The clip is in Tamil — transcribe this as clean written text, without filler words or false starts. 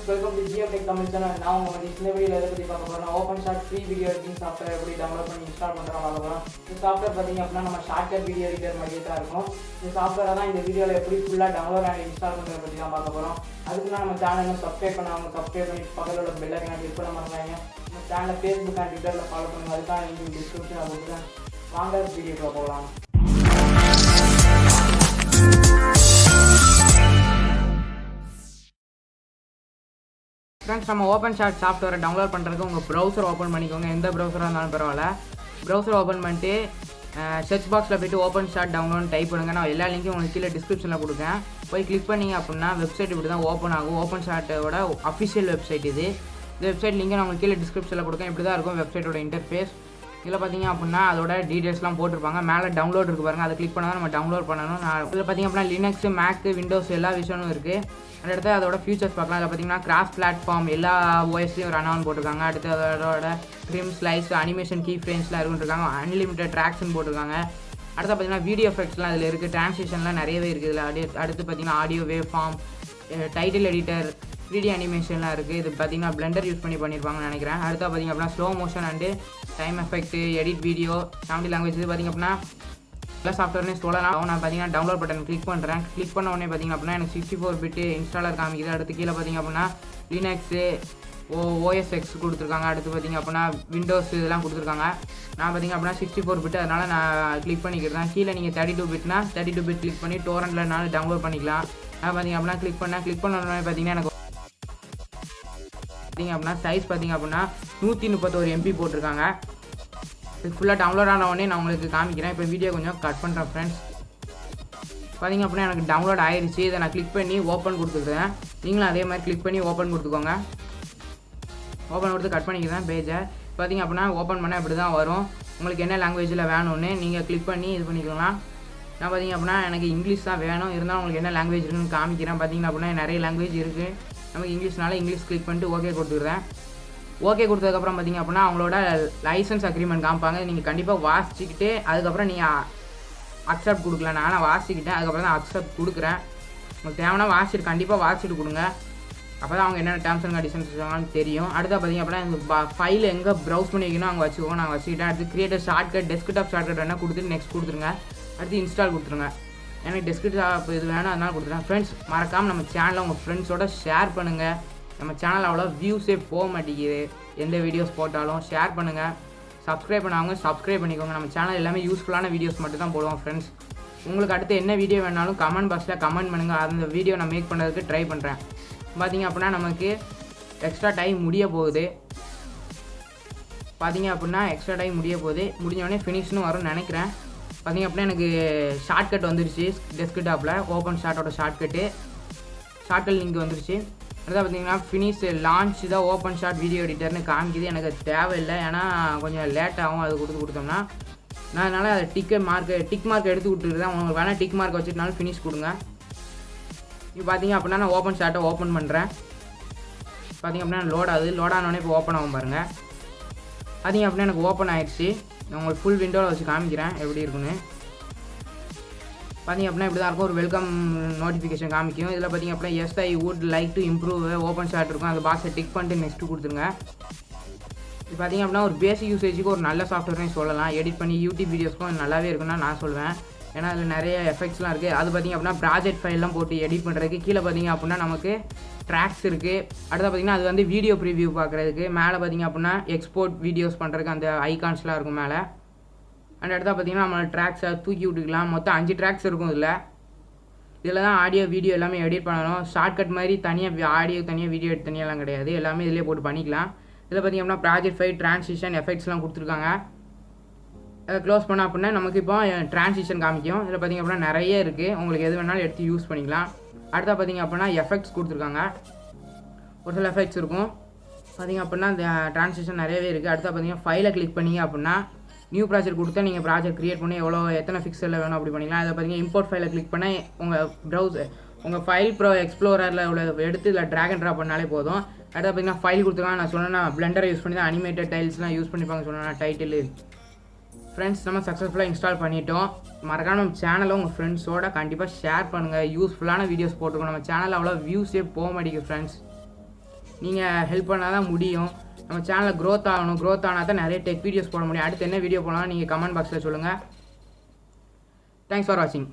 welcome to GM Tech Tamil channel. Now we will see OPENSHOT free video editing software எப்படி download பண்ணி install பண்றோம் பார்க்கலாம். இந்த சாஃப்ட்வேர் பாத்தீங்க அப்படினா நம்ம SHOTCUT வீடியோ எடிட்டர் மாதிரி தான் இருக்கும். இந்த சாஃப்ட்வேரை தான் இந்த வீடியோல எப்படி ஃபுல்லா டவுன்லோட் and இன்ஸ்டால் பண்றத பத்தி தான் பார்க்க போறோம். அதுக்கு நம்ம சேனலை சப்ஸ்கிரைப் பண்ணாம சப்ஸ்கிரைப் பண்ணி பக்கத்துல உள்ள பெல் ஐகானை கிளிக் பண்ண மறந்துடாதீங்க. நம்ம சேனலை Facebook and Twitterல ஃபாலோ பண்ணுங்க. அதுதான் இந்த டிஸ்கிரிப்ஷன்ல கொடுக்கிறேன். வாங்க வீடியோக்குள்ள போகலாம். फ्रेंड्स நம்ம OPENSHOT சாஃப்ட்வேரை டவுன்லோட் பண்ணுறதுக்கு உங்கள் ப்ரௌசர் ஓப்பன் பண்ணிக்கோங்க. எந்த ப்ரௌசராக இருந்தாலும் பரவாயில்ல. ப்ரௌசர் ஓப்பன் பண்ணிட்டு சர்ச் பாக்ஸில் போய்ட்டு OPENSHOT டவுன்லோட் டைப் பண்ணுங்கள். நான் எல்லா லிங்க்கும் உங்களுக்கு கீழே டிஸ்கிரிப்ஷனில் கொடுக்கேன். போய் கிளிக் பண்ணிங்க அப்படின்னா வெப்சைட் இப்படி தான் ஓப்பன் ஆகும். OPENSHOTோட அஃபிஷியல் வெப்சைட் இது. இந்த வெப்சைட் லிங்க் நான் உங்களுக்கு கீழே டிஸ்கிரிப்ஷனில் கொடுக்கேன். இப்படி தான் இருக்கும் வெப்சைட்டோட இன்டர்ஃபேஸ். இதில் பார்த்தீங்க அப்படின்னா அதோட டீடைல்ஸ்லாம் போட்டிருப்பாங்க. மேலே டவுன்லோட் இருக்குது பாருங்கள். அதை கிளிக் பண்ணால் தான் நம்ம டவுன்லோட் பண்ணணும். இதில் பார்த்தீங்க அப்படின்னா லினக்ஸ், மேக், விண்டோஸ் எல்லா விஷயமும் இருக்குது. அந்த இடத்துல அதோட ஃபியூச்சர்ஸ் பார்க்கலாம். அதில் பார்த்தீங்கன்னா கிராஸ் பிளாட்ஃபார்ம் எல்லா ஓஎஸ்லையும் ரன் ஆன் போட்டிருக்காங்க. அடுத்து அதோட ட்ரிம், ஸ்லைஸ், அனிமேஷன், கீ ஃப்ரேம்ஸ்லாம் இருக்குன்ட்ருக்காங்க. அன்லிமிட்டட் ட்ராக்ஸ்ன்னு போட்டிருக்காங்க. அடுத்து பார்த்தீங்கன்னா வீடியோ எஃபெக்ட்ஸ்லாம் இதில் இருக்குது. டிரான்ஸ்லேஷன்லாம் நிறையவே இருக்குது இதில். அடுத்து பார்த்தீங்கன்னா audio, wave form, title editor, 3D அனிமேஷன்லாம் இருக்குது. இது பார்த்தீங்கன்னா பிளெண்டர் யூஸ் பண்ணியிருப்பாங்கன்னு நினைக்கிறேன். அடுத்து பார்த்தீங்க அப்படின்னா slow motion and time effect, edit video, 70 language. இது பார்த்தீங்க அப்படின்னா எல்லா சாஃப்ட்வேர்னே சொல்லலாம். நான் பார்த்தீங்கன்னா டவுன்லோட் பட்டன் கிளிக் பண்ணுறேன். கிளிக் பண்ண உடனே பார்த்தீங்க அப்படின்னா எனக்கு 64 பிட் இன்ஸ்டாலர் காமிக்குது. அடுத்து கீழே பார்த்தீங்க அப்படின்னா லினக்ஸு, OSX கொடுத்துருக்காங்க. அடுத்து பார்த்தீங்க அப்படின்னா விண்டோஸ் இதெல்லாம் கொடுத்துருக்காங்க. நான் பார்த்தீங்க அப்படின்னா 64 பிட், அதனால் நான் கிளிக் பண்ணிக்கிறேன். கீழே நீங்கள் 32 பிட்னா 32 பிட் கிளிக் பண்ணி டோரண்டில் நான் டவுன்லோட் பண்ணிக்கலாம். நான் பார்த்தீங்க அப்படின்னா கிளிக் பண்ண உடனே பார்த்தீங்கன்னா எனக்கு பார்த்தீங்க அப்படின்னா சைஸ் பார்த்தீங்க அப்படின்னா 131 MB போட்டிருக்காங்க. இது ஃபுல்லாக டவுன்லோட் ஆன உடனே நான் உங்களுக்கு காமிக்கிறேன். இப்போ வீடியோ கொஞ்சம் கட் பண்ணுறேன் ஃப்ரெண்ட்ஸ். பார்த்தீங்க அப்படின்னா எனக்கு டவுன்லோட் ஆயிடுச்சு. இதை நான் கிளிக் பண்ணி ஓப்பன் கொடுத்துக்கிறேன். நீங்களும் அதே மாதிரி கிளிக் பண்ணி ஓப்பன் கொடுத்துக்கோங்க. ஓப்பன் கொடுத்து கட் பண்ணிக்கிறேன் பேஜை. பார்த்தீங்க அப்படின்னா ஓப்பன் பண்ணால் இப்படி தான் வரும். உங்களுக்கு என்ன லாங்குவேஜில் வேணும்னு நீங்கள் கிளிக் பண்ணி இது பண்ணிக்கலாம். நான் பார்த்தீங்க அப்படின்னா எனக்கு இங்கிலீஷ் தான் வேணும். இருந்தாலும் உங்களுக்கு என்ன லாங்குவேஜ் இருக்குன்னு காமிக்கிறேன். பார்த்தீங்க அப்படின்னா நிறைய லாங்குவேஜ் இருக்குது. நமக்கு இங்கிலீஷ்னால இங்கிலீஷ் கிளிக் பண்ணிட்டு ஓகே கொடுத்துக்கிறேன். ஓகே கொடுத்ததுக்கப்புறம் பார்த்தீங்க அப்படின்னா அவங்களோட லைசன்ஸ் அக்ரிமெண்ட் காமிப்பாங்க. நீங்கள் கண்டிப்பாக வாசிச்சுக்கிட்டு அதுக்கப்புறம் நீங்கள் அக்செப்ட் கொடுக்கலாம். நானும் வாசிக்கிட்டேன், அதுக்கப்புறம் தான் அக்செப்ட் கொடுக்குறேன். உங்களுக்கு தேவைன்னா வாசிட்டு கண்டிப்பாக வாசிட்டு கொடுங்க. அப்போ தான் அவங்க என்னென்ன டேர்ம்ஸ் அண்ட் கண்டிஷன்ஸ் சொல்லுவாங்கன்னு தெரியும். அடுத்த பார்த்தீங்க அப்படின்னா இந்த ஃபைல் எங்கே ப்ரௌஸ் பண்ணிக்கணும் அங்கே வச்சுக்கோங்க. நான் வச்சுக்கிட்டேன். அடுத்து கிரியேட்டர் ஷார்ட்கட், டெஸ்க்டாப் ஷார்ட்கட் வேணால் கொடுத்துட்டு நெக்ஸ்ட் கொடுத்துருங்க. அடுத்து இன்ஸ்டால் கொடுத்துருங்க. எனக்கு டெஸ்க்டாப் இது வேணும் அதனால் கொடுத்துருங்க. ஃப்ரெண்ட்ஸ் மறக்காமல் நம்ம சேனலை உங்கள் ஃப்ரெண்ட்ஸோட ஷேர் பண்ணுங்கள். நம்ம சேனல் அவ்வளோ வியூஸே போக மாட்டேங்குது. எந்த வீடியோஸ் போட்டாலும் ஷேர் பண்ணுங்கள். சப்ஸ்கிரைப் பண்ணாங்க சப்ஸ்கிரைப் பண்ணிக்கோங்க. நம்ம சேனல் எல்லாமே யூஸ்ஃபுல்லான வீடியோஸ் மட்டும் தான் போடுவோம் ஃப்ரெண்ட்ஸ். உங்களுக்கு அடுத்து என்ன வீடியோ வேணாலும் கமெண்ட் பாக்ஸில் கமெண்ட் பண்ணுங்கள். அந்த வீடியோ நான் மேக் பண்ணுறதுக்கு ட்ரை பண்ணுறேன். பார்த்தீங்க அப்படின்னா நமக்கு எக்ஸ்ட்ரா டைம் முடிய போகுது. முடிஞ்சோடனே ஃபினிஷ்னு வரும்னு நினைக்கிறேன். பார்த்தீங்க அப்படின்னா எனக்கு ஷார்ட்கட் வந்துருச்சு. டெஸ்க்டாப்பில் OPENSHOTோட ஷார்ட்கட் லிங்க் வந்துருச்சு. அடுத்த பார்த்தீங்கன்னா ஃபினிஷ் லான்ச் தான் OPENSHOT வீடியோ எடிட்டர்னு காமிக்குது. எனக்கு தேவையில்லை, ஏன்னா கொஞ்சம் லேட் ஆகும் அது கொடுத்தோம்னா. நான் அதனால் அதை டிக் மார்க் எடுத்து விட்டுருக்கேன். உங்களுக்கு வேணால் டிக் மார்க் வச்சுட்டுனாலும் ஃபினிஷ் கொடுங்க. இப்போ பார்த்தீங்க அப்படின்னா நான் OPENSHOTை ஓப்பன் பண்ணுறேன். பார்த்தீங்க அப்படின்னா லோட் ஆனோடனே இப்போ ஓப்பன் ஆகும் பாருங்கள். பார்த்தீங்க அப்படின்னா எனக்கு ஓப்பன் ஆகிடுச்சு. நான் உங்களுக்கு ஃபுல் விண்டோவில் வச்சு காமிக்கிறேன் எப்படி இருக்குன்னு. பார்த்தீங்க அப்படின்னா இப்படி தான் இருக்கும். ஒரு வெல்கம் நோட்டிஃபிகேஷன் காமிக்கும். இதில் பார்த்தீங்க அப்படின்னா yes I would like to improve OPENSHOT இருக்கும். அந்த பாக்ஸை டிக் பண்ணிட்டு நெக்ஸ்ட்டு கொடுத்துருங்க. இது பார்த்தீங்க அப்படின்னா ஒரு பேசிக் யூசேஜுக்கு ஒரு நல்ல சாஃப்ட்வேர்னே சொல்லலாம். எடிட் பண்ணி யூடியூப் வீடியோஸ்க்கும் நல்லாவே இருக்குன்னு நான் சொல்லுவேன். ஏன்னா அதில் நிறைய எஃபெக்ட்ஸ்லாம் இருக்குது. அது பார்த்தீங்க அப்படின்னா ப்ராஜெக்ட் ஃபைல்லாம் போட்டு எடிட் பண்ணுறதுக்கு. கீழே பார்த்தீங்க அப்படின்னா நமக்கு ட்ராக்ஸ் இருக்குது. அடுத்து பார்த்தீங்கன்னா அது வந்து வீடியோ ப்ரிவியூ பார்க்குறதுக்கு. மேலே பார்த்தீங்க அப்படின்னா எக்ஸ்போர்ட் வீடியோஸ் பண்ணுறதுக்கு அந்த ஐகான்ஸ்லாம் இருக்கும் மேலே. அண்ட் அடுத்தா பார்த்தீங்கன்னா நம்ம ட்ராக்ஸை தூக்கி விட்டுக்கலாம். மொத்தம் 5 ட்ராக்ஸ் இருக்கும் இதில் தான் ஆடியோ வீடியோ எல்லாமே எடிட் பண்ணணும். ஷார்ட்கட் மாதிரி தனியாக ஆடியோ தனியாக வீடியோ தனியாலாம் கிடையாது. எல்லாமே இதிலே போட்டு பண்ணிக்கலாம். இதில் பார்த்தீங்க அப்படின்னா ப்ராஜெக்ட் ஃபைல், ட்ரான்சிஷன், எஃபெக்ட்ஸ்லாம் கொடுத்துருக்காங்க. அதை க்ளோஸ் பண்ண அப்படின்னா நமக்கு இப்போ ட்ரான்சிஷன் காமிக்கும். இதில் பார்த்தீங்க அப்படின்னா நிறைய இருக்குது. உங்களுக்கு எது வேணாலும் எடுத்து யூஸ் பண்ணிக்கலாம். அடுத்தா பார்த்தீங்க அப்படின்னா எஃபெக்ட்ஸ் கொடுத்துருக்காங்க. ஒரு சில எஃபெக்ட்ஸ் இருக்கும். பார்த்தீங்க அப்படின்னா இந்த ட்ரான்சிஷன் நிறையவே இருக்குது. அடுத்தா பார்த்தீங்கன்னா ஃபைலை கிளிக் பண்ணிங்க அப்படின்னா நியூ ப்ராஜெக்ட் கொடுத்தா நீங்கள் ப்ராஜெக்ட் க்ரியேட் பண்ணி எத்தனை பிக்சலில் வேணும் அப்படி பண்ணிக்கலாம். அதை பார்த்தீங்கன்னா இம்போர்ட் ஃபைலை கிளிக் பண்ண உங்கள் ஃபைல் ப்ரோ எக்ஸ்ப்ளோரரில் உள்ள எடுத்து இதில் ட்ராக் அண்ட் ட்ராப் பண்ணாலே போதும். அடுத்து பார்த்தீங்கன்னா ஃபைல் கொடுத்துருக்காங்க. நான் சொன்னேன்னா பிளெண்டரை யூஸ் பண்ணி தான் அனிமேட்டட் டைல்ஸ்லாம் யூஸ் பண்ணிப்பாங்க சொன்னேன் டைட்டில். ஃப்ரெண்ட்ஸ் நம்ம சக்ஸஸ்ஃபுல்லாக இன்ஸ்டால் பண்ணிட்டோம். மறக்காம நம்ம சேனலை உங்கள் ஃப்ரெண்ட்ஸோட கண்டிப்பாக ஷேர் பண்ணுங்கள். யூஸ்ஃபுல்லான வீடியோஸ் போட்டுருக்கோம். நம்ம சேனலில் அவ்வளோ வியூஸே போக மாட்டேங்குது ஃப்ரெண்ட்ஸ். நீங்கள் ஹெல்ப் பண்ணால் தான் முடியும். நம்ம சேனலில் க்ரோத் ஆகணும். க்ரோத் ஆனால் தான் நிறைய டெக் வீடியோஸ் போட முடியும். அடுத்து என்ன வீடியோ போடலாம் நீங்கள் கமெண்ட் பாக்ஸில் சொல்லுங்கள். தேங்க்ஸ் ஃபார் வாட்சிங்.